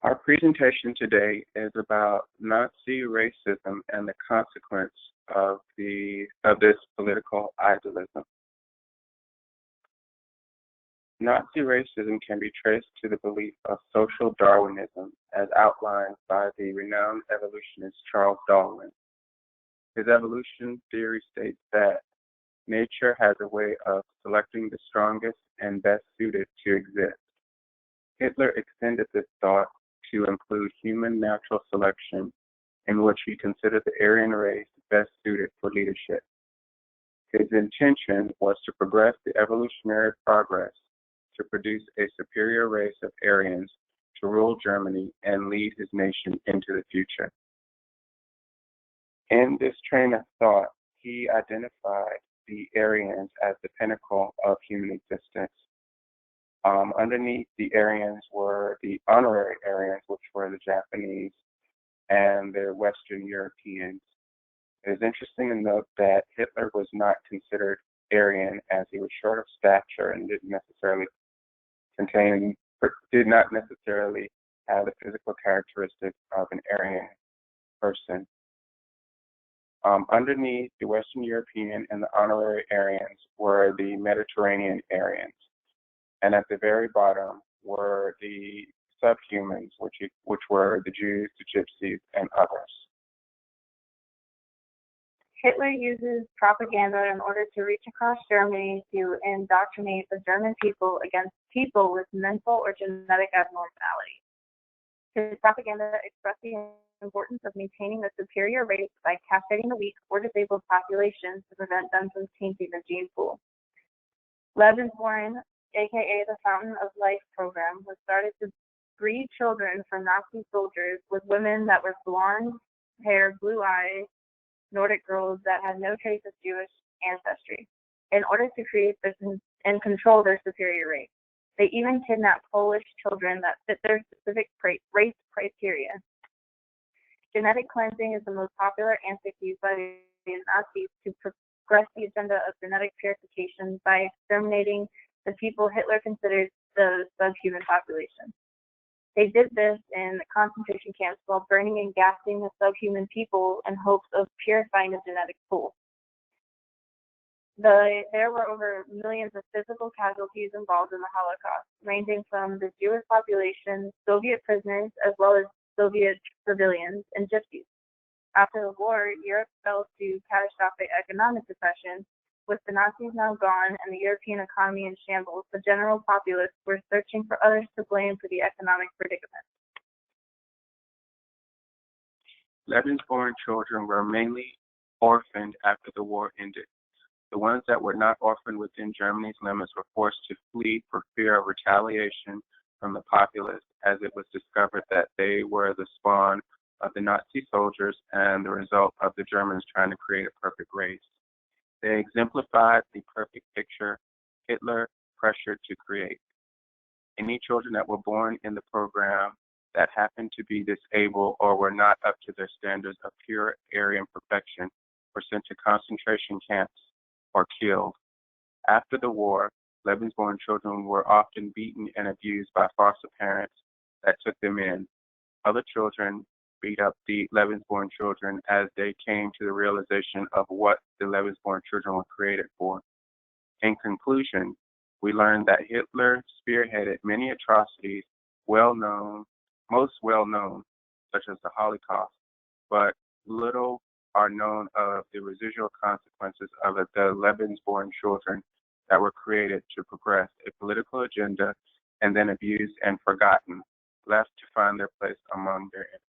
Our presentation today is about Nazi racism and the consequence of this political idealism. Nazi racism can be traced to the belief of social Darwinism as outlined by the renowned evolutionist Charles Darwin. His evolution theory states that nature has a way of selecting the strongest and best suited to exist. Hitler extended this thought to include human natural selection, in which he considered the Aryan race best suited for leadership. His intention was to progress the evolutionary progress to produce a superior race of Aryans to rule Germany and lead his nation into the future. In this train of thought, he identified the Aryans as the pinnacle of human existence. Underneath the Aryans were the honorary Aryans, which were the Japanese and the Western Europeans. It is interesting to note that Hitler was not considered Aryan, as he was short of stature and did not necessarily have the physical characteristics of an Aryan person. Underneath the Western European and the honorary Aryans were the Mediterranean Aryans. And at the very bottom were the subhumans, which were the Jews, the Gypsies, and others. Hitler uses propaganda in order to reach across Germany to indoctrinate the German people against people with mental or genetic abnormality. His propaganda expressed the importance of maintaining a superior race by castrating the weak or disabled populations to prevent them from tainting the gene pool. Lebensborn, aka the Fountain of Life program, was started to breed children from Nazi soldiers with women that were blonde hair, blue eyes, Nordic girls that had no trace of Jewish ancestry, in order to create this and control their superior race. They even kidnapped Polish children that fit their specific race criteria. Genetic cleansing is the most popular antic used by the Nazis to progress the agenda of genetic purification by exterminating the people Hitler considered the subhuman population. They did this in concentration camps while burning and gassing the subhuman people in hopes of purifying the genetic pool. There were over millions of physical casualties involved in the Holocaust, ranging from the Jewish population, Soviet prisoners, as well as Soviet civilians and gypsies. After the war, Europe fell to catastrophic economic depression. With the Nazis now gone and the European economy in shambles, the general populace were searching for others to blame for the economic predicament. Lebensborn children were mainly orphaned after the war ended. The ones that were not orphaned within Germany's limits were forced to flee for fear of retaliation from the populace, as it was discovered that they were the spawn of the Nazi soldiers and the result of the Germans trying to create a perfect race. They exemplified the perfect picture Hitler pressured to create. Any children that were born in the program that happened to be disabled or were not up to their standards of pure Aryan perfection were sent to concentration camps or killed. After the war, Lebensborn children were often beaten and abused by foster parents that took them in. Other children beat up the Lebensborn children as they came to the realization of what the Lebensborn children were created for. In conclusion, we learned that Hitler spearheaded many atrocities most well known, such as the Holocaust, but little are known of the residual consequences of the Lebensborn children that were created to progress a political agenda and then abused and forgotten, left to find their place among their enemies.